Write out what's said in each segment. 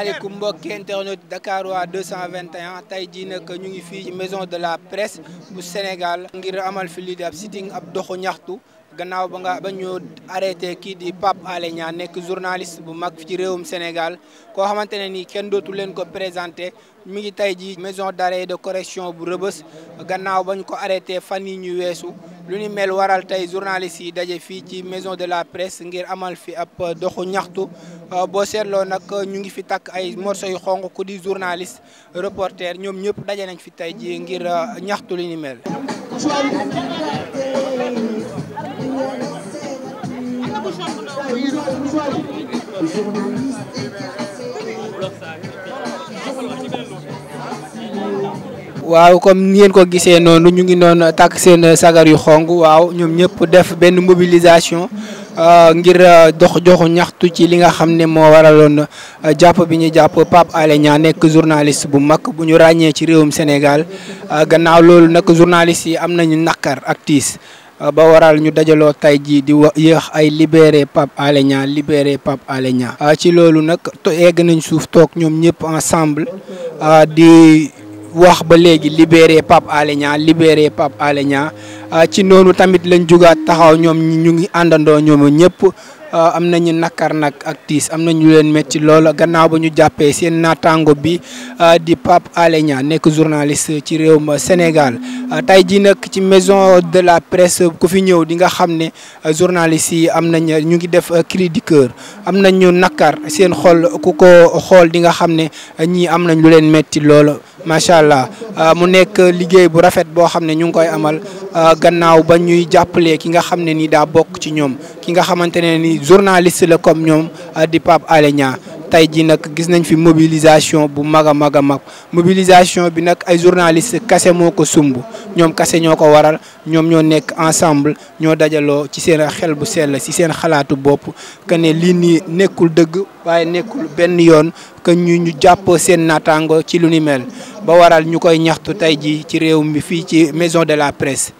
asalaamaaleykum mbokki internet Dakarois 221 tey jii nag ñu ngi fii ci maison de la presse bu Sénégal ngir amal fi lii di ab sitting ab doxu ñaxtu gannaaw ba ñu arrêté kii di Pape Alé Niang nekk journaliste bu mag ci réewum Sénégal koo xamante ne nii kenn dootu leen ko présenté mi ngi tey jii maison d'arrêt de correction bu Rebeuss gannaaw bañ ko arrêté fan yi ñu weesu lu ni mel waral tey journalistes yi daje fii ci maison de la presse ngir amal fi ab doxu ñaxtu boo seetloo nag ñu ngi fi takk ay morceau yu xonq ku di journaliste reporter ñoom ñëpp daje nañ fi tey jii ngir ñaxtu lu ni mel. waaw comme ngeen ko gisee noonu ñu ngi noonu takk seen sagar yu xong waaw ñoom ñëpp def benn mobilisation ngir joxu ñaxtu ci li nga xam ne moo waraloon jàpp bi ñu jàpp Pape Alé Niang nekk journaliste bu mag bu ñu ràññee ci réewum Sénégal gannaaw loolu nag journaliste yi am nañu naqar ak tiis ba waral ñu dajaloo tey jii di yéex ay libéré Pape Alé Niang libéré Pape Alé Niang ci loolu nag egg nañ suuf toog ñoom ñëpp ensemble di wax ba léegi libéré Pape Alé Niang libéré Pape Alé Niang ci noonu tamit lañ jugaat taxaw ñoom ñu ngi àndandoo ñoom ñëpp am nañu nakar nag ak tiis am nañu leen métti lool gannaaw ba ñu jàppee seen naataango bi di Pape Alé Niang nekk journaliste ci réewum Sénégal tey jii nag ci maison de la presse ku fi ñëw di nga xam ne journalistes yi am nañ ñu ngi def cri du cœur am nañu nakar seen xol ku ko xool di nga xam ne ñii am nañ lu leen métti lool macha allah mu nekk liggéey bu rafet boo xam ne ñu ngi koy amal gannaaw ba ñuy jàppale ki nga xam ne ni daa bokk ci ñoom ki nga xamante ne ni journaliste la comme ñoom di Pape Alé Niang tey jii nag gis nañ fi mobilisation bu mag a mag a mag mobilisation bi nag ay journaliste kase moo ko sumb ñoom kase ñoo ko waral ñoom ñoo nekk ensemble ñoo dajaloo ci seen xel bu sell ci seen xalaatu bopp que ne lii nii nekkul dëgg waaye nekkul benn yoon que ñu jàpp seen naataango ci lu ni mel ba waral ñu koy ñaxtu tey jii ci réew mi fii ci maison de la presse.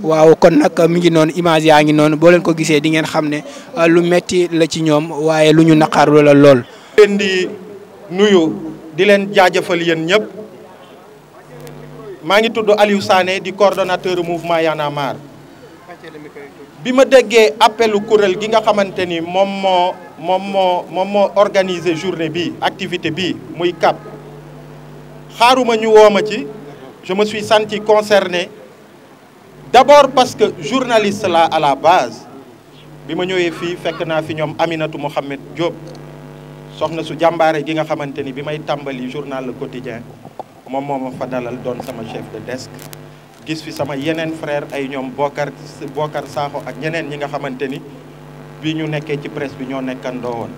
waaw kon nag mi ngi noonu image yaa ngi noonu boo leen ko gisee di ngeen xam ne lu metti la ci ñoom waaye lu ñu naqarlu la lool. leen di nuyu di leen jaajëfal yéen ñëpp maa ngi tudd Aliou Sané di coordonnateur mouvement Y en a marre bi ma déggee appelu kuréel gi nga xamante ni moom moo organiser journée bi activité bi muy CAP xaaruma ñu woo ma ci je me suis senti concerné d'abord parce que journaliste la à la base bi ma ñëwee fii fekk naa fi ñoom Aminata Mohamed Diop soxna su jàmbaare gi nga xamante ni bi may tàmbali journal Le Quotidien moom moo ma fa dalal doon sama chef de desk gis fi sama yeneen frère ay ñoom Bokar Sakho ak ñeneen ñi nga xamante ni bi ñu nekkee ci presse bi ñoo nekkandoo woon.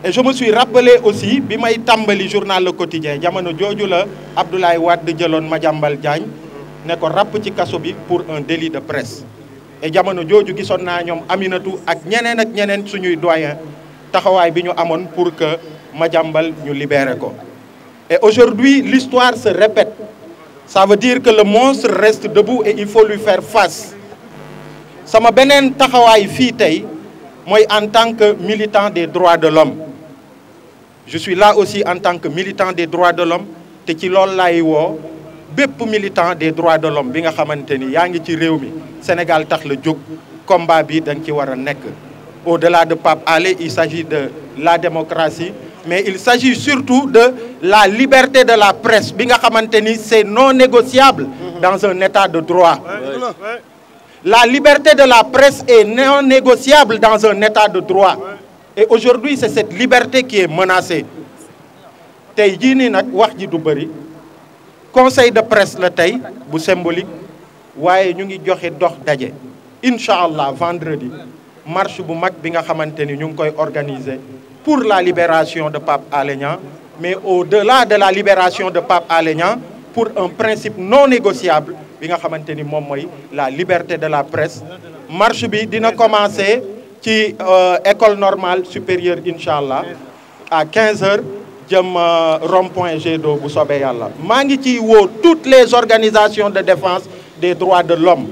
et je me suis rappelé aussi bi may tàmbali journal Le Quotidien jamono jooju la Abdoulaye Wade jëloon Madiambal Diagne ne ko ràpp ci kaso bi pour un délit de presse et jamono jooju gisoon naa ñoom Aminatu ak ñeneen suñuy doyen taxawaay bi ñu amoon pour que Madiambal ñu libéré ko. et aujourd'hui l'histoire se répète ça veut dire que le monstre reste debout et il faut lui faire face sama beneen taxawaay fii tey mooy en tant que militant des droits de l'homme je suis là aussi en tant que militant des droits de l'homme te ci loolu laay woo bépp militant des droits de l'homme bi nga xamante ni yaa ngi ci réew mi Sénégal tax la jóg combat bi da nga ci war a nekk au-delà de Pape Alé il s'agit de la démocratie mais il s'agit surtout de la liberté de la presse bi nga xamante ni c'est non négociable dans un état de droit la liberté de la presse est non négociable dans un état de droit et aujourd'hui c'est cette liberté qui est menacée tey jii nii nag wax ji du bëri conseil de presse la tey bu symbolique waaye ñu ngi joxe dox daje incha allah vendredi marche bu mag bi nga xamante ni ñu ngi koy organiser pour la libération de Pape Alé Niang mais au-delà de la libération de Pape Alé Niang pour un principe non négociable bi nga xamante ni moom mooy la liberté de la presse marche bi dina commencer ci école normale supérieure incha allah à 15 heures jëm rond-point Jet d'eau bu soobee yàlla maa ngi ciy woo toutes les organisations de défense des droits de l'homme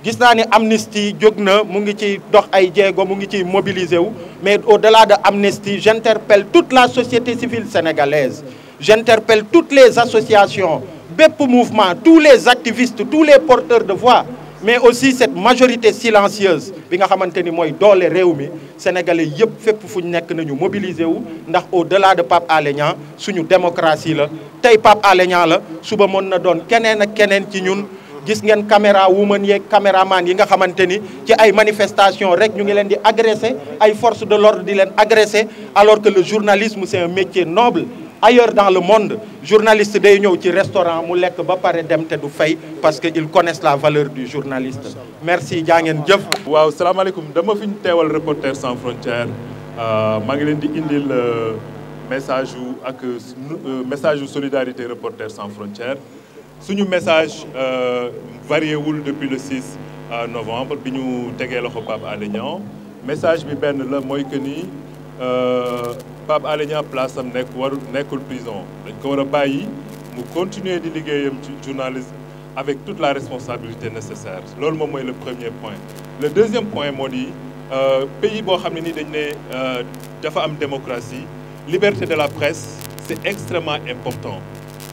gis naa ni Amnesty jóg na mu ngi ci dox ay jéego mu ngi ciy mobiliser wu Mais au-delà de Amnesty, j'interpelle toute la société civile sénégalaise, j'interpelle toutes les associations, bépp mouvement, tous les activistes, tous les porteurs de voix, mais aussi cette majorité silencieuse bi nga xamante ni mooy doole réew mi sénégalais yëpp fépp fu ñu nekk nañu mobiliser wu ndax au-delà de Pape Alé Niang suñu démocratie la tey Pape Alé Niang la suba mën na doon keneen ak keneen ci ñun. gis ngeen caméra woman yeeg caméraman yi nga xamante ni ci ay manifestation rek ñu ngi leen di agresser ay forces de l'ordre di leen agresser alors que le journalisme c'est un métier noble. Ailleurs dans le monde journaliste day ñëw ci restaurant mu lekk ba pare dem te du fay parce que ils connaissent la valeur du journaliste. Merci jaa ngeen jëf. waaw salaamaaleykum dama fi ñu teewal Reporters sans frontières maa ngi leen di indil message yu ak message yu solidarité Reporters sans frontières suñu message varié wul depuis le 6 novembre bi ñu tegee loxo Pape Alé Niang message bi benn la mooy que ni. Pape Alé Niang place am nekkul prison dañ ko war a bàyyi mu continuer di liggéeyam ci journalisme avec toute la responsabilité nécessaire loolu moom mooy le premier point. Le deuxième point moo di pays boo xam ne ni dañ ne dafa am démocratie liberté de la presse c'est extrêmement important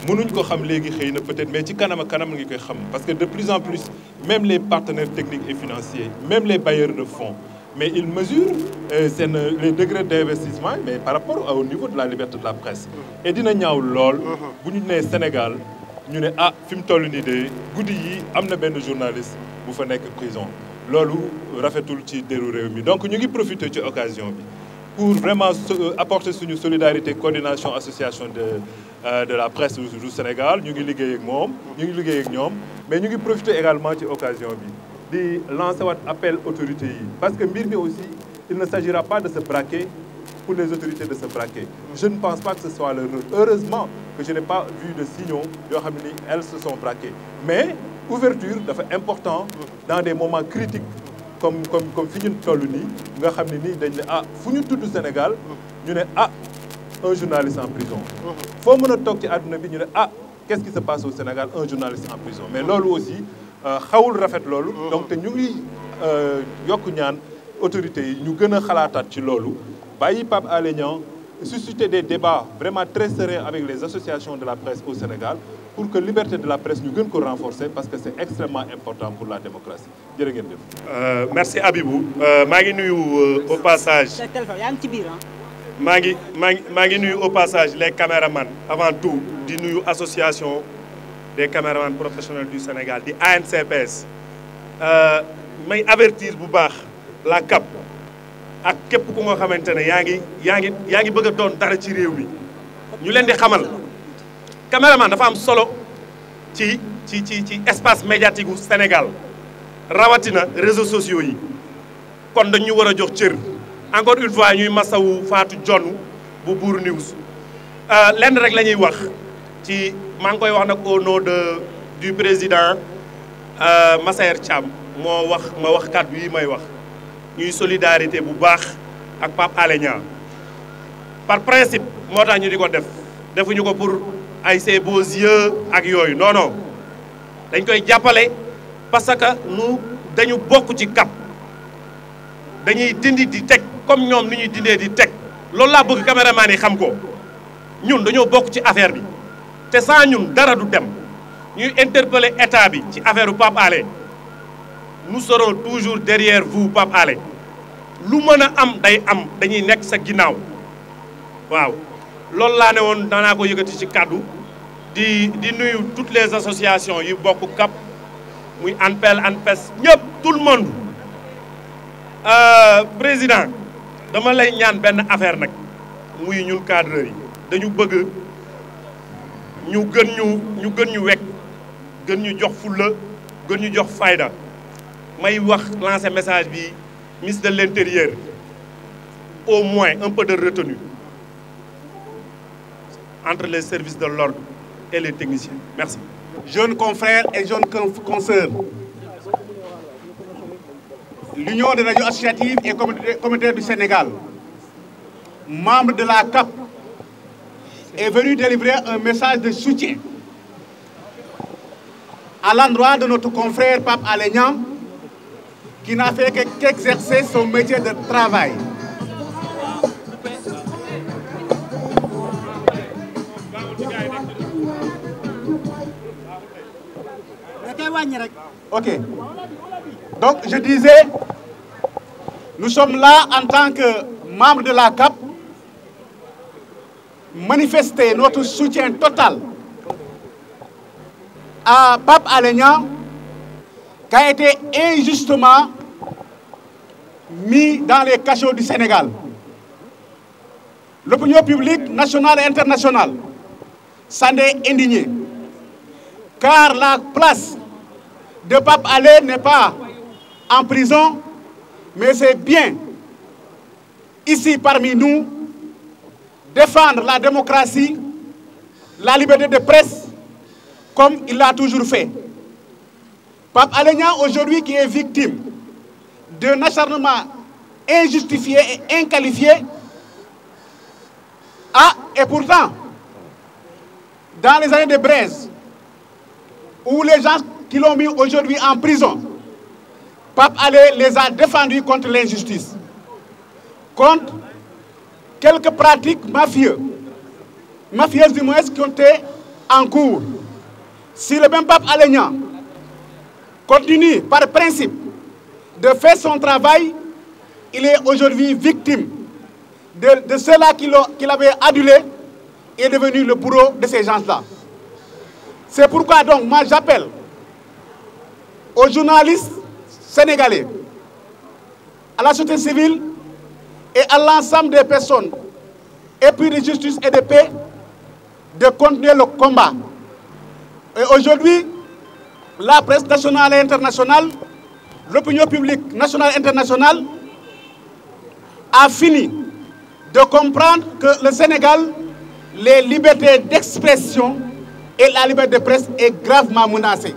mënuñ ko xam léegi xëy na peut-être mais ci kanam ak kanam ngi koy xam parce que de plus en plus même les partenaires techniques et financiers même les bailleurs de fonds mais ils mesurent les degrés d'investissement mais par rapport au niveau de la liberté de la presse et dina ñaaw lool bu ñu nee Sénégal ñu ne ah fi mu toll nii de guddi yi am na benn journaliste bu fa nekk prison loolu rafetul ci déru réew mi donc ñu ngi profiter ci occasion bi pour vraiment apporter suñu solidarité coordination association de la presse du Sénégal ñu ngi liggéey ak moom ñu ngi liggéey ak ñoom mais ñu ngi profiter également ci occasion bi di lancer waat appel autorités yi parce que mbir mi aussi il ne s'agira pas de se braquer pour les autorités de se braquer je ne pense pas que ce soit leur rôle heureusement que je n'ai pas vu de signaux yoo xam ne ni elles se sont braquées mais ouverture dafa important dans des moments critiques comme fi ñu toll nii nga xam ne nii dañ ne ah fu ñu tudd Sénégal ñu ne ah un journaliste en prison foo mën a toog ci àdduna bi ñu ne ah qu'est-ce qui se passe au Sénégal un journaliste en prison mais loolu aussi xawul rafet loolu donc te ñu ngi yokk ñaan autorités yi ñu gën a xalaataat ci loolu bàyyi Pape Alé Niang susciter des débats vraiment très sereins avec les associations de la presse au Sénégal pour que liberté de la presse ñu gën ko renforcer parce que c'est extrêmement important pour la démocratie jërë ngeen jëf. Merci Abibou maa ngi nuyu au passage maa ngi nuyu au passage les caméramans avant tout di nuyu association des caméramans professionnels du Sénégal di ANCPS may avertir bu baax la CAP ak képp ku nga xamante ne yaa ngi bëgg a doon dara ci réew mi ñu leen di xamal caméraman dafa am solo ci espace médiatique gu Sénégal rawatina réseaux sociaux yi kon dañu war a jox cër encore une fois ñuy masawu Fatou Dione bu Bour News lenn rek la ñuy wax ci maa ngi koy wax nag au nom du président Massaer Thiam ma wax kàddu yi may wax ñuy solidarité bu baax ak Pape Alé Niang par principe moo tax ñu di ko defuñu ko pour ay ses beaux yeux ak yooyu non dañ koy jàppale parce que dañu bokk ci CAP dañuy dindi di teg comme ñoom ni ñuy dindee di teg loolu laa bëgg caméraman yi xam ko ñun dañoo bokk ci affaire bi te sans ñun dara du dem ñuy interpeller état bi ci affaire u Pape Alé nous serons toujours derrière vous Pape Alé lu mën a am day am dañuy nekk sa ginnaaw waaw loolu laa ne woon danaa ko yëkkati ci kàddu di nuyu toutes les associations yu bokk CAP muy ANPEL ANPES ñëpp tout le monde président dama lay ñaan benn affaire nag muy ñun cadreurs yi dañu bëgg ñu gën ñu wekk gën ñu jox fulla gën ñu jox fayda may wax lancer message bi ministre de l'Intérieur au moins un peu de retenue entre les services de l'ordre et les techniciens. Merci. Jeunes confrères et jeunes consoeurs, l'Union des radios associatives et communautaires du Sénégal, membre de la CAP, est venue délivrer un message de soutien à l'endroit de notre confrère Pape Alé Niang, qui n'a fait qu'exercer son métier de travail. Ok. Donc, je disais, nous sommes là en tant que membres de la CAP, manifester notre soutien total à Pape Alé Niang, qui a été injustement mis dans les cachots du Sénégal. L'opinion publique nationale et internationale s'en est indignée, car la place de Pape Alé n'est pas en prison, mais c'est bien ici parmi nous défendre la démocratie, la liberté de presse, comme il l'a toujours fait. Pape Alé Niang, aujourd'hui, qui est victime d'un acharnement injustifié et inqualifié, et pourtant, dans les années de braise, où les gens qui l'ont mis aujourd'hui en prison, Pape Alé les a défendus contre l'injustice, contre quelques pratiques mafieuses du moins qui ont été en cours. Si le même Pape Alé Niang continue par principe de faire son travail, il est aujourd'hui victime de ceux-là qui l'avaient adulé et est devenu le bourreau de ces gens-là. C'est pourquoi donc moi j'appelle aux journalistes sénégalais, à la société civile et à l'ensemble des personnes épris de justice et de paix de continuer le combat. Et aujourd'hui, la presse nationale et internationale, l'opinion publique nationale et internationale a fini de comprendre que le Sénégal, les libertés d'expression et la liberté de presse est gravement menacée.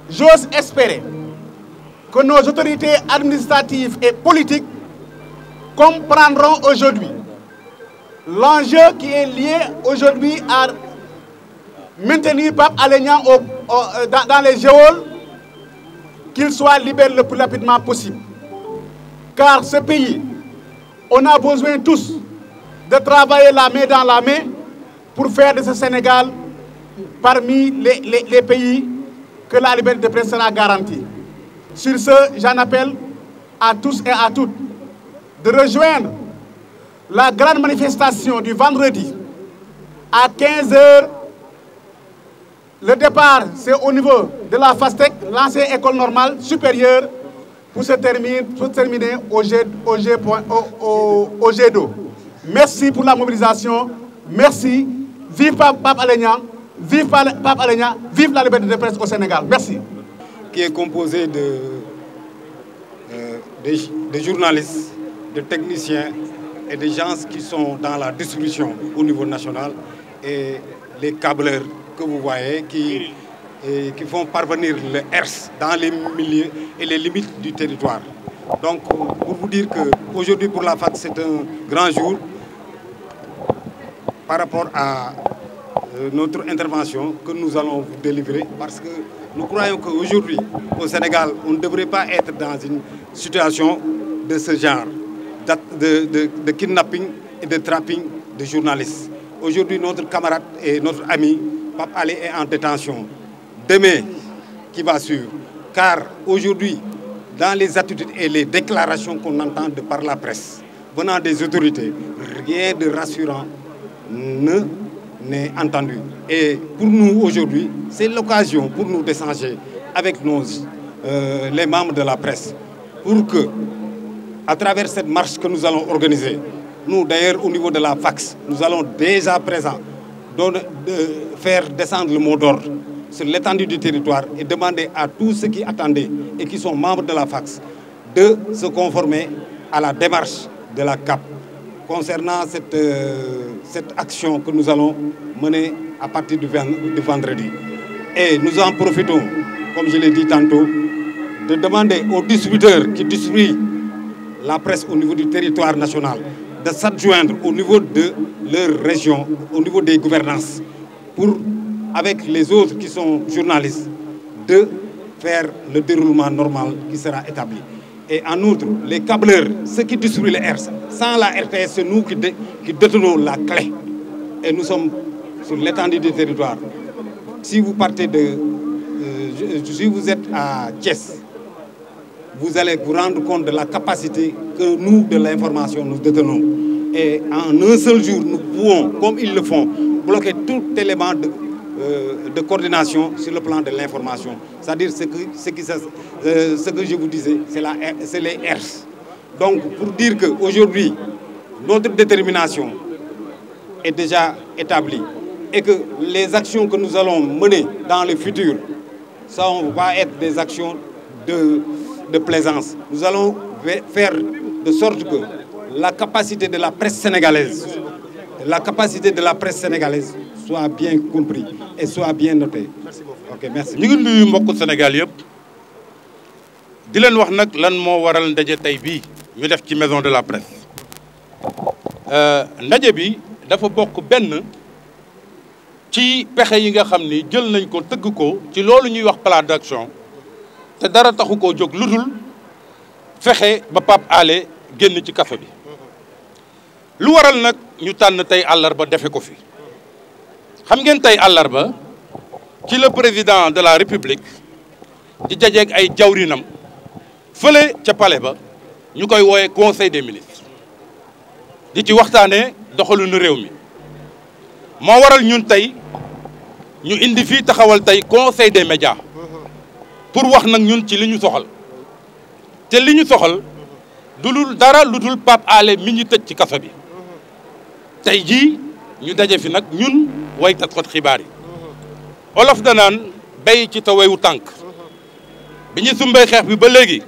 J'ose espérer que nos autorités administratives et politiques comprendront aujourd'hui l'enjeu qui est lié aujourd'hui à maintenir Pape Alé Niang dans les geôles, qu'il soit libéré le plus rapidement possible. Car ce pays, on a besoin tous de travailler la main dans la main pour faire de ce Sénégal parmi les pays que la liberté de presse sera garantie. Sur ce, j'en appelle à tous et à toutes de rejoindre la grande manifestation du vendredi à 15 h. Le départ, c'est au niveau de la FASTEC, l'ancienne école normale supérieure, pour se terminer au jet d'eau. Merci pour la mobilisation. Merci. Vive Pape Alé Niang. Vive Pape Alé Niang. Vive la liberté de presse au Sénégal. Merci. Qui est composé de journalistes, de techniciens et de gens qui sont dans la distribution au niveau national et les câbleurs que vous voyez qui font parvenir le HERS dans les milieux et les limites du territoire. Donc, pour vous dire qu'aujourd'hui pour la FAC, c'est un grand jour par rapport à notre intervention que nous allons vous délivrer parce que nous croyons qu'aujourd'hui, au Sénégal, on ne devrait pas être dans une situation de ce genre, de kidnapping et de trapping de journalistes. Aujourd'hui, notre camarade et notre ami, Pape Alé, est en détention. Demain, qui va suivre. Car aujourd'hui, dans les attitudes et les déclarations qu'on entend par la presse, venant des autorités, rien de rassurant n'est entendu. Et pour nous aujourd'hui, c'est l'occasion pour nous d'échanger avec les membres de la presse pour que, à travers cette marche que nous allons organiser, nous d'ailleurs au niveau de la FAX, nous allons déjà présent faire descendre le mot d'ordre sur l'étendue du territoire et demander à tous ceux qui attendaient et qui sont membres de la FAX de se conformer à la démarche de la CAP concernant cette action que nous allons mener à partir du vendredi. Et nous en profitons, comme je l'ai dit tantôt, de demander aux distributeurs qui distribuent la presse au niveau du territoire national de s'adjoindre au niveau de leur région, au niveau des gouvernances, pour, avec les autres qui sont journalistes, de faire le déroulement normal qui sera établi. Et en outre, les câbleurs, ceux qui distribuent les RS, sans la RTS, c'est nous qui détenons la clé. Et nous sommes sur l'étendue du territoire. si vous partez si vous êtes à Thiès, vous allez vous rendre compte de la capacité que nous, de l'information, nous détenons. Et en un seul jour, nous pouvons, comme ils le font, bloquer tout élément de coordination sur le plan de l'information. C'est-à-dire ce que je vous disais, c'est les ERS. Donc, pour dire qu'aujourd'hui, notre détermination est déjà établie et que les actions que nous allons mener dans le futur, ça ne va pas être des actions de plaisance. Nous allons faire de sorte que la capacité de la presse sénégalaise, soit bien compris et soit bien noté. Ok, merci. Ñu ngi nuyu mbokku Sénégal yëpp di leen wax nag lan moo waral ndaje tey bii ñu def ci maison de la presse. Ndaje bi dafa bokk benn ci pexe yi nga xam ni jël nañ ko tëgg ko ci loolu ñuy wax plan d'action te dara taxu koo jóg lu dul fexe ba Pape Alé génn ci kaso bi. lu waral nag ñu tànn tey àllarba defe ko fi xam ngeen tey àllarba ci le président de la république di dajeeg ay jawrinam fële ca palais ba ñu koy wooye conseil des ministres di ci waxtaanee doxalinu réew mi moo waral ñun tey ñu indi fii taxawal tey conseil des médias pour wax nag ñun ci li ñu soxal te li ñu soxal du lul dara lu dul Pape Alé mi ñu tëj ci kaso bi tey jii ñu daje fi nag ñun waykat xot xibaar yi olof danaan béy ci tawewu tànk bi ñu sumbee xeex bi ba léegi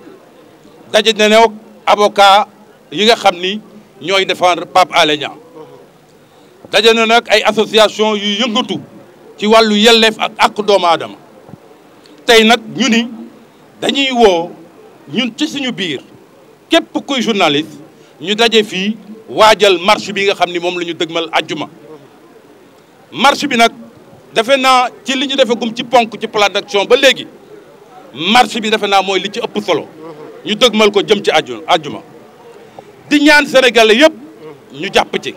daje na ne avocat yi nga xam ni ñooy défendre Pape Alé Niang daje na nag ay association yu yëngatu ci wàllu yelleef ak doomu aadama tey nag ñu ni dañuy woo ñun ci suñu biir képp kuy journaliste ñu daje fii waajal marche bi nga xam ni moom la ñu dëgmal àjjuma marche bi nag defe naa ci li ñu defagum ci ponk ci plan d'action ba léegi marche bi defe naa mooy li ci ëpp solo ñu dëgmal ko jëm ci àjjuma di ñaan sénégalais yëpp ñu jàpp ci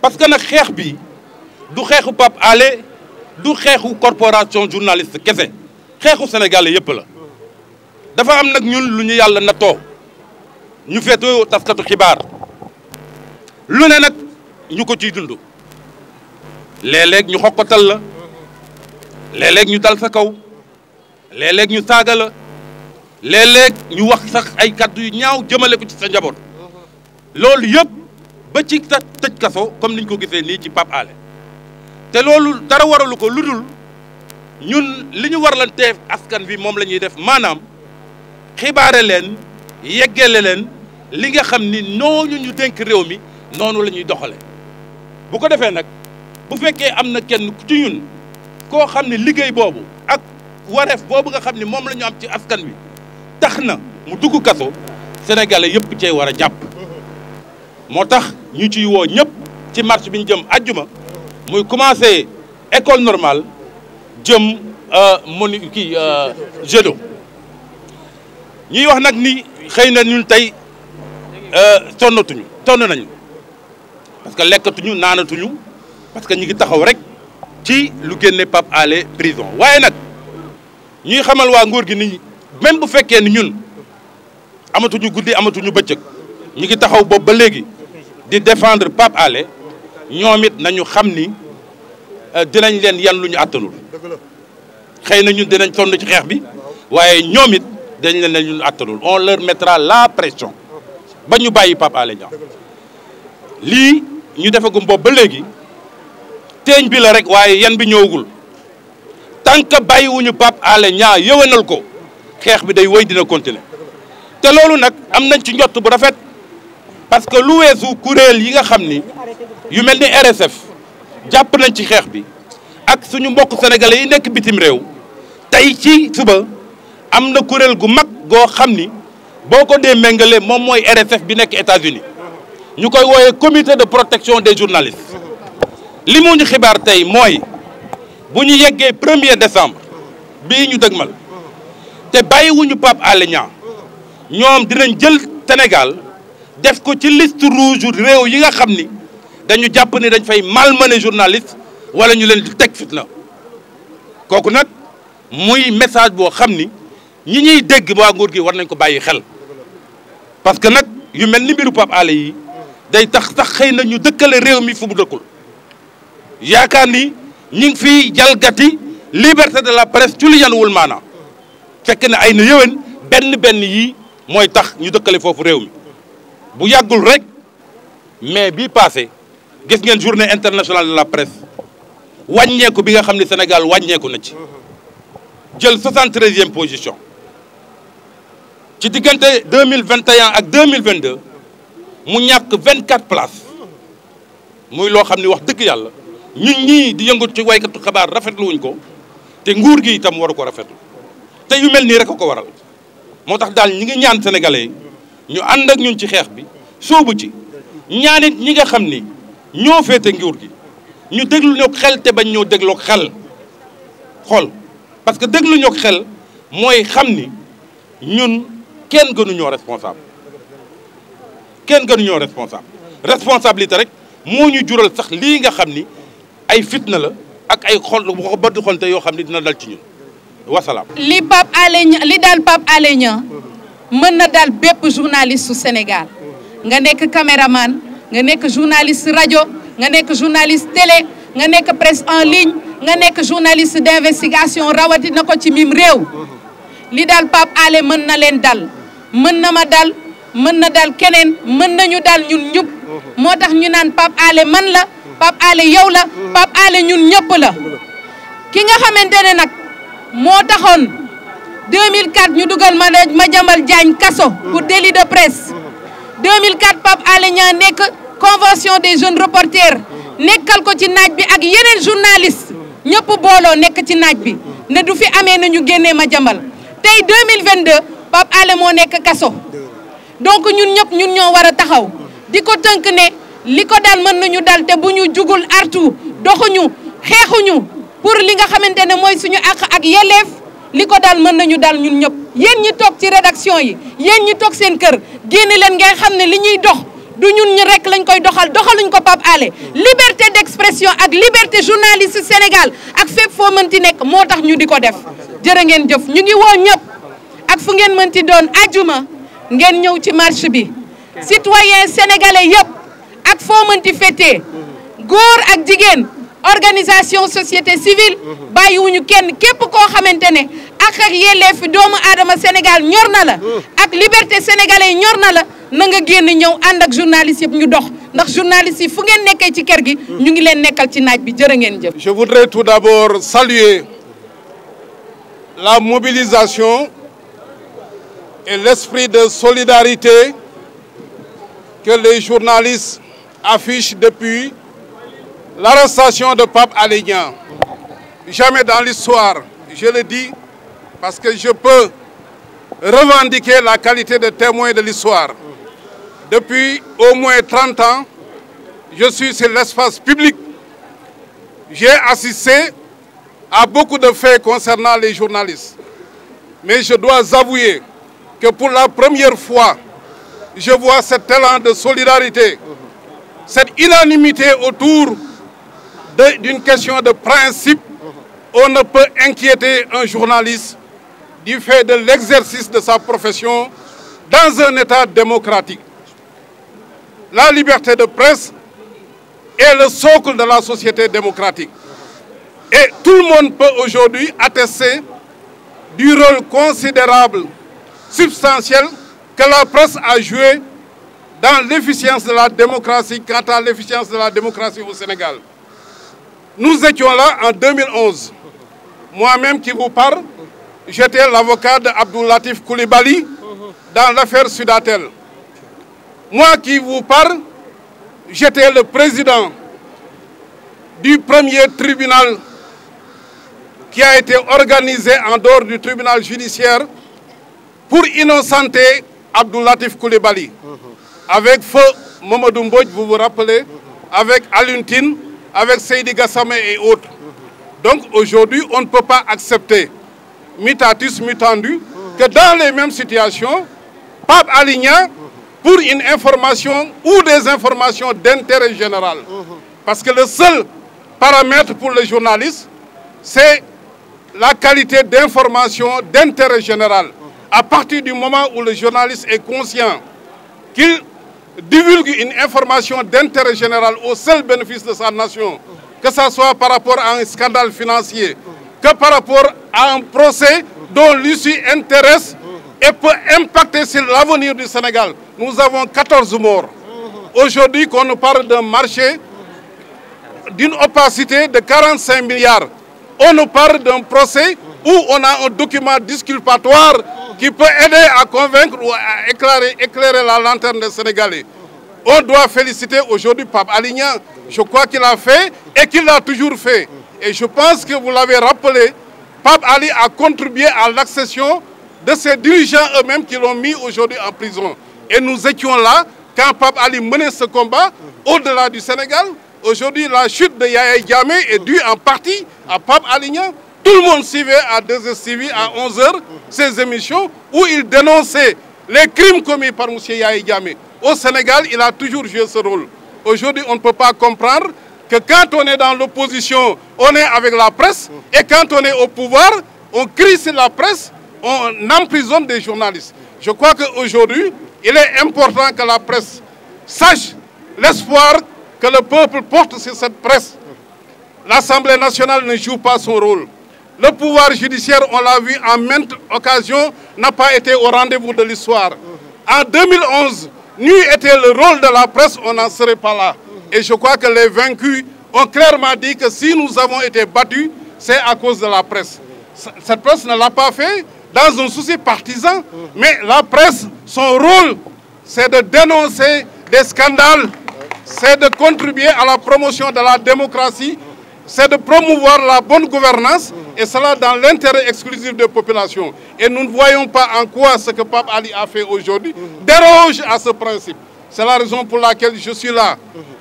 parce que nag xeex bi du xeexu Pape Alé du xeexu corporation journaliste kese xeexu sénégalais yëpp la dafa am nag ñun lu ñu yàlla nattoo ñu feetoo taskatu xibaar lu ne nag ñu ko ciy dund léeg-léeg ñu xokkatal la léeg-léeg ñu dal sa kaw léeg-léeg ñu saaga la léeg-léeg ñu wax sax ay kàddu yu ñaaw jëmale ko ci sa njaboot loolu yëpp ba ci tëj kaso comme niñ ko gisee nii ci Pape Alé te loolu dara waralu ko lu dul ñun li ñu warlantee askan bi moom la ñuy def maanaam xibaare leen yeggale leen li nga xam ni noonu ñu dénk réew mi noonu la ñuy doxale bu ko defee nag bu fekkee am na kenn ci ñun koo xam ne liggéey boobu ak wareef boobu nga xam ne moom la ñu am ci askan wi tax na mu dugg kaso sénégalais yëpp cee war a jàpp moo tax ñu ciy woo ñëpp ci marche bi ñu jëm àjjuma muy commencé école normale jëm jedo ñuy wax nag ni xëy na ñun tey sonn nañu parce que lekkatuñu naanatuñu parce que ñu ngi taxaw rek ci lu génne Pape Alé prison waaye nag ñuy xamal waa nguur gi ni même bu fekkee ni ñun amatuñu guddi amatuñu bëccëg ñu ngi taxaw boobu ba léegi di défendre Pape Alé ñoom it nañu xam ni dinañ leen yan lu ñu àttanul xëy na ñun dinañ sonn ci xeex bi waaye ñoom it dañ leen lu ñu àttanul on leur mettra la pression ba ñu bàyyi Pape Alé Niang lii ñu defagum boobu ba léegi teeñ bi la rek waaye yan bi ñëwagul tant que bàyyiwuñu Pape Alé Niang yëwénal ko xeex bi day wéy dina continuer te loolu nag am nañ ci njott bu rafet parce que lu weesu kuréel yi nga xam ni yu mel ni RSF jàpp nañ ci xeex bi ak suñu mbokk sénégalais yi nekk bitim réew tey ci suba am na kuréel gu mag goo xam ni boo ko dee méngale moom mooy RSF bi nekk États-Unis ñu koy wooyee comité de protection des journalistes li mu ñu xibaar tey mooy bu ñu yeggee 1er décembre bii ñu dëgmal te bàyyiwuñu Pape Alé Niang ñoom dinañ jël Sénégal def ko ci liste rouge réew yi nga xam ni dañu jàpp ni dañ fay malmener journaliste wala ñu leen di teg fitna kooku nag muy message boo xam ni ñi ñuy dégg waa nguur gi war nañ ko bàyyi xel parce que nag yu mel ni mbiru Pape Alé yi day tax xëy na ñu dëkkale réew mi fu mu dëkkul yaakaar ni ñu ngi fiy jalgati liberté de la presse ci lu yanuwul maanaam fekk na ay na yëwen benn yii mooy tax ñu dëkkale foofu réew mi bu yàggul rek mais bii passé gis ngeen journée internationale de la presse wàññeeku bi nga xam ne Sénégal wàññeeku na ci jël 73e position ci diggante 2021 ak 2022 mu ñàkk 24 places muy loo xam ne wax dëgg yàlla ñun ñii di yëngu ci waykatu xabaar rafetlu wuñ ko te nguur gi itam waru ko rafetlu te yu mel nii rek a ko waral moo tax daal ñi ngi ñaan sénégalais yi ñu ànd ak ñun ci xeex bi soobu ci ñaanit ñi nga xam ni ñoo féete nguur gi ñu déglu ñoo xel te bañ ñoo dégloo xel xool parce que déglu ñoo xel mooy xam ni ñun kenn gënuñoo responsable responsabilité rek moo ñu jural sax lii nga xam ni ay fitna la ak ay xol bëtt xonte yoo xam ni dina dal ci ñun wasalaam. li daal Pape Alé Niang mën na daal bépp journaliste su Sénégal nga nekk caméraman nga nekk journaliste rajo nga nekk journaliste télé nga nekk presse en ligne nga nekk journaliste d'investigation rawatina ko ci mim réew li daal Pape Alé mën na leen dal mën na ma dal mën na dal keneen mën nañu dal ñun ñëpp moo tax ñu naan Pape Alé man la Pape Alé yow la Pape Alé ñun ñëpp la ki nga xamante ne nag moo taxoon 2004 ñu dugal Madiambal Diagne kaso pour délit de presse 2004 Pape Alé Niang nekk convention des jeunes reporters nekkal ko ci naaj bi ak yeneen journaliste ñëpp booloo nekk ci naaj bi ne du fi amee na ñu génnee Madiambal tey 2022 Pape Alé moo nekk kaso donc ñun ñëpp ñun ñoo war a taxaw di ko tënk ne li ko dal mën nañu dal te bu ñu jugul artu doxuñu xeexuñu pour li nga xamante ne mooy suñu àq ak yelleef li ko dal mën nañu dal ñun ñëpp yéen ñi toog ci rédaction yi yéen ñi toog seen kër génne leen ngay xam ne li ñuy dox du ñun ñi rek lañ koy doxaluñ ko Pape Alé liberté d'expression ak liberté journaliste Sénégal ak fépp foo mënti nekk moo tax ñu di ko def jërë ngeen jëf ñu ngi woo ñëpp ak fu ngeen mënti doon ajuma ngeen ñëw ci marche bi citoyen sénégalais yëpp ak foo mënti féetee góor ak jigéen organisation société civile bàyyiwuñu kenn képp koo xamante ne ak yelleef doomu aadama Sénégal ñor na la ak liberté sénégalais ñor na la na nga génn ñëw ànd ak journalistes yëpp ñu dox ndax journalistes yi fu ngeen nekkee ci kër gi ñu ngi leen nekkal ci naaj bi jërë ngeen jëf. Je voudrais tout d'abord saluer la mobilisation et l'esprit de solidarité que les journalistes affichent depuis l'arrestation de Pape Alé Niang. Jamais dans l'histoire, je le dis parce que je peux revendiquer la qualité de témoin de l'histoire. Depuis au moins 30 ans, je suis sur l'espace public. J'ai assisté à beaucoup de faits concernant les journalistes. Mais je dois avouer que pour la première fois, je vois cet élan de solidarité, cette unanimité autour d'une question de principe. On ne peut inquiéter un journaliste du fait de l'exercice de sa profession dans un État démocratique. La liberté de presse est le socle de la société démocratique. Et tout le monde peut aujourd'hui attester du rôle considérable, substantiel, que la presse a joué dans l'efficience de la démocratie, quant à l'efficience de la démocratie au Sénégal. Nous étions là en 2011. Moi-même qui vous parle, j'étais l'avocat d'Abdoul Latif Coulibaly dans l'affaire Sudatel. Moi qui vous parle, j'étais le président du premier tribunal qui a été organisé en dehors du tribunal judiciaire pour innocenter Abdoul Latif Coulibaly. Avec Feu Mamadou Mbodj, vous vous rappelez, avec Alioune Tine, avec Seydi Gassama et autres. Donc aujourd'hui, on ne peut pas accepter, mutatis mutandis, que dans les mêmes situations, Pape Alé Niang, pour une information ou des informations d'intérêt général. Parce que le seul paramètre pour le journaliste, c'est la qualité d'information d'intérêt général. À partir du moment où le journaliste est conscient qu'il divulgue une information d'intérêt général au seul bénéfice de sa nation, que ce soit par rapport à un scandale financier, que par rapport à un procès dont l'issue intéresse et peut impacter sur l'avenir du Sénégal. Nous avons 14 morts. Aujourd'hui, qu'on nous parle d'un marché d'une opacité de 45 milliards. On nous parle d'un procès où on a un document disculpatoire qui peut aider à convaincre ou à éclairer la lanterne des Sénégalais. On doit féliciter aujourd'hui Pape Alé Niang. Je crois qu'il a fait et qu'il l'a toujours fait. Et je pense que vous l'avez rappelé, Pape Ali a contribué à l'accession de ces dirigeants eux-mêmes qui l'ont mis aujourd'hui en prison. Et nous étions là quand Pape Ali menait ce combat au-delà du Sénégal. Aujourd'hui, la chute de Yaya Jammeh est due en partie à Pape Alé Niang. Tout le monde suivait à 2STV à 11h ces émissions où il dénonçait les crimes commis par M. Yaya Jammeh. Au Sénégal, il a toujours joué ce rôle. Aujourd'hui, on ne peut pas comprendre que quand on est dans l'opposition, on est avec la presse, et quand on est au pouvoir, on crie sur la presse, on emprisonne des journalistes. Je crois qu'aujourd'hui, il est important que la presse sache l'espoir que le peuple porte sur cette presse. L'Assemblée nationale ne joue pas son rôle. Le pouvoir judiciaire, on l'a vu en maintes occasions, n'a pas été au rendez-vous de l'histoire. En 2011, n'eût été le rôle de la presse, on n'en serait pas là. Et je crois que les vaincus ont clairement dit que si nous avons été battus, c'est à cause de la presse. Cette presse ne l'a pas fait dans un souci partisan, mais la presse, son rôle, c'est de dénoncer des scandales, c'est de contribuer à la promotion de la démocratie, c'est de promouvoir la bonne gouvernance, et cela dans l'intérêt exclusif des populations. Et nous ne voyons pas en quoi ce que Pape Ali a fait aujourd'hui déroge à ce principe. C'est la raison pour laquelle je suis là.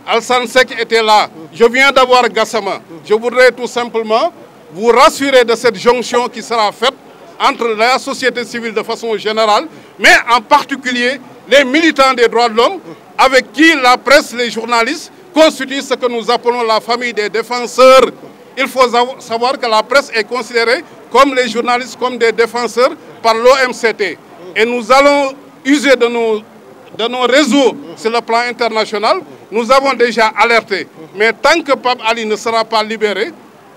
Alassane Seck était là. Je viens d'avoir Gassama. Je voudrais tout simplement vous rassurer de cette jonction qui sera faite entre la société civile de façon générale, mais en particulier les militants des droits de l'homme, avec qui la presse, les journalistes, constituent ce que nous appelons la famille des défenseurs. Il faut savoir que la presse est considérée comme les journalistes, comme des défenseurs par l'OMCT. Et nous allons user de nos réseaux sur le plan international. Nous avons déjà alerté. Mais tant que Pape Ali ne sera pas libéré,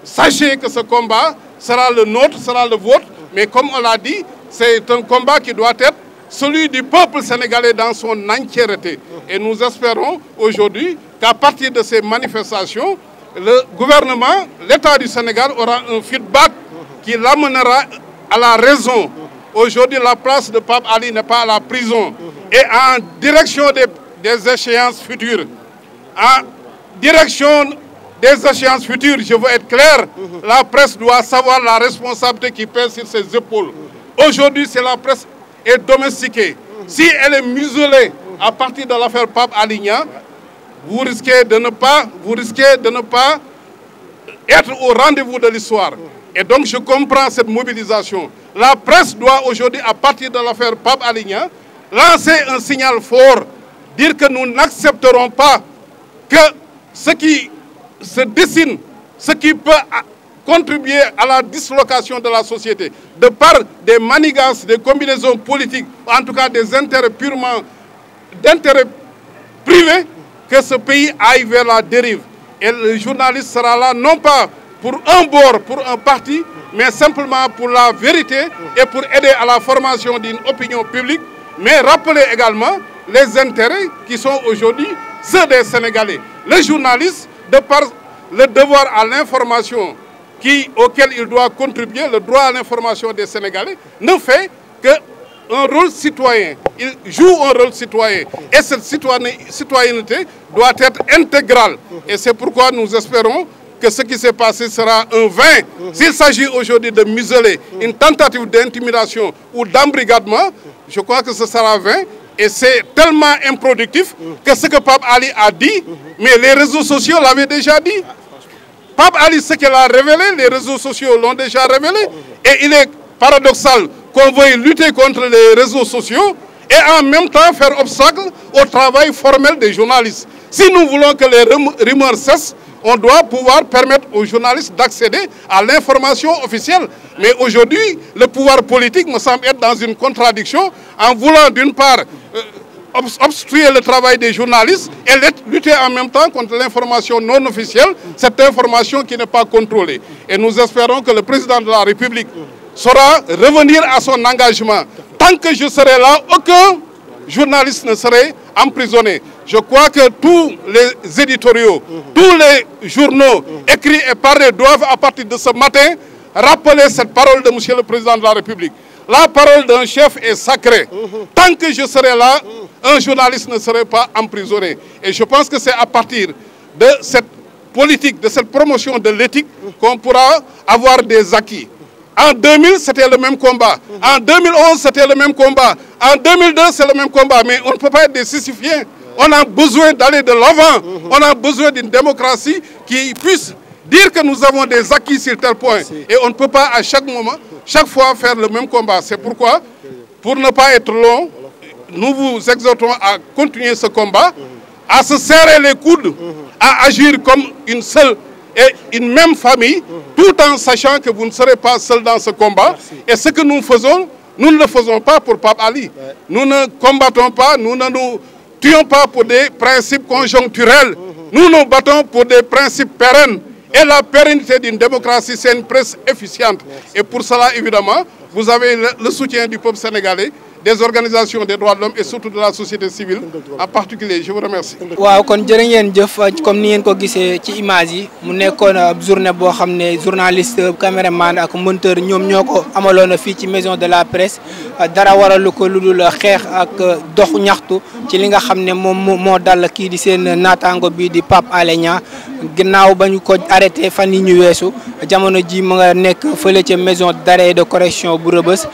sachez que ce combat sera le nôtre, sera le vôtre. Mais comme on l'a dit, c'est un combat qui doit être celui du peuple sénégalais dans son entièreté. Et nous espérons aujourd'hui qu'à partir de ces manifestations, le gouvernement, l'État du Sénégal aura un feedback qui l'amènera à la raison. Aujourd'hui, la place de Pape Ali n'est pas à la prison. Et en direction des échéances futures, en direction des échéances futures, je veux être clair, la presse doit savoir la responsabilité qui pèse sur ses épaules. Aujourd'hui, si la presse est domestiquée, si elle est muselée à partir de l'affaire Pape Alé Niang, vous risquez de ne pas être au rendez-vous de l'histoire. Et donc je comprends cette mobilisation. La presse doit aujourd'hui, à partir de l'affaire Pape Alé Niang, lancer un signal fort, dire que nous n'accepterons pas que ce qui se dessine, ce qui peut contribuer à la dislocation de la société, de par des manigances, des combinaisons politiques, en tout cas des intérêts purement d'intérêts privés, que ce pays aille vers la dérive. Et le journaliste sera là non pas pour un bord, pour un parti, mais simplement pour la vérité et pour aider à la formation d'une opinion publique, mais rappeler également les intérêts qui sont aujourd'hui ceux des Sénégalais. Le journaliste, de par le devoir à l'information auquel il doit contribuer, le droit à l'information des Sénégalais, ne fait qu'un rôle citoyen. Il joue un rôle citoyen. Et cette citoyenneté doit être intégrale. Et c'est pourquoi nous espérons que ce qui s'est passé sera un vain. S'il s'agit aujourd'hui de museler une tentative d'intimidation ou d'embrigadement, je crois que ce sera vain. Et c'est tellement improductif que ce que Pape Ali a dit, mais les réseaux sociaux l'avaient déjà dit. Pape Ali, ce qu'il a révélé, les réseaux sociaux l'ont déjà révélé. Et il est paradoxal qu'on veuille lutter contre les réseaux sociaux et en même temps faire obstacle au travail formel des journalistes. Si nous voulons que les rumeurs cessent, on doit pouvoir permettre aux journalistes d'accéder à l'information officielle. Mais aujourd'hui, le pouvoir politique me semble être dans une contradiction en voulant d'une part obstruer le travail des journalistes et lutter en même temps contre l'information non officielle, cette information qui n'est pas contrôlée. Et nous espérons que le président de la République saura revenir à son engagement. Tant que je serai là, aucun journaliste ne serait emprisonné. Je crois que tous les éditoriaux, tous les journaux écrits et parlés doivent à partir de ce matin rappeler cette parole de Monsieur le Président de la République. La parole d'un chef est sacrée. Tant que je serai là, un journaliste ne serait pas emprisonné. Et je pense que c'est à partir de cette politique, de cette promotion de l'éthique qu'on pourra avoir des acquis. En 2000, c'était le même combat. En 2011, c'était le même combat. En 2002, c'est le même combat. Mais on ne peut pas être des sisyphiens. On a besoin d'aller de l'avant. On a besoin d'une démocratie qui puisse dire que nous avons des acquis sur tel point. Et on ne peut pas à chaque moment, chaque fois faire le même combat. C'est pourquoi, pour ne pas être long, nous vous exhortons à continuer ce combat, à se serrer les coudes, à agir comme une seule et une même famille, tout en sachant que vous ne serez pas seul dans ce combat. Et ce que nous faisons, nous ne le faisons pas pour Pape Ali. Nous ne combattons pas, nous ne nous tuons pas pour des principes conjoncturels. Nous nous battons pour des principes pérennes. Et la pérennité d'une démocratie, c'est une presse efficiente. Et pour cela, évidemment, vous avez le soutien du peuple sénégalais, des organisations des droits de l'homme et surtout de la société civile en particulier. Je vous remercie. waaw kon jërë ngeen jëf comme ni ngeen ko gisee ci image yi mu nekkoon journée boo xam ne journaliste caméraman ak monteur ñoom ñoo ko amaloon fii ci maison de la presse dara waralu ko lu dul xeex ak dox ñaxtu ci li nga xam ne moom moo dal kii di seen naataango bii di Pape Alé Niang ginnaaw ba ñu ko arrêté fan yi ñu weesu jamono ji mu nga nekk fële ca maison d'arrêt et de correction bu Rebeuss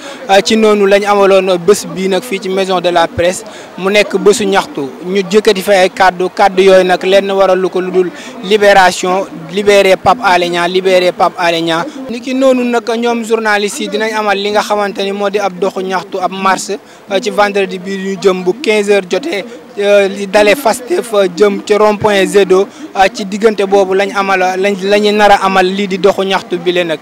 ci noonu lañ amaloon bés bii nag fii ci maison de la presse mu nekk bésu ñaxtu ñu jëkkati fa ay kaddu yooyu nag lenn waralu ko lu dul libération libéré Pape Alé Niang libéré Pape Alé Niang ni ki noonu nag ñoom journalistes yi dinañ amal li nga xamante ni moo di ab doxu ñaxtu ab marche ci vendredi bi ñu jëm bu 15h jotee li dalee Fastef jëm ci rond-point Zedo ci diggante boobu lañu nar a amal lii di doxu ñaxtu bi leen nag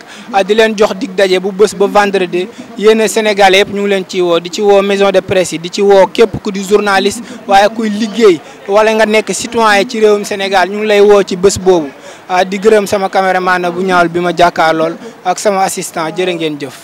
di leen jox dig daje bu bés ba vendredi yéen Sénégalais yëpp ñu ngi leen ci woo di ci woo maison de presse yi di ci woo képp ku di journaliste waaye kuy liggéey wala nga nekk citoyen ci réewum Sénégal ñu ngi lay woo ci bés boobu di gërëm sama caméraman bu ñaawul bi ma jàkkaarlool ak sama assistant jërë ngeen jëf.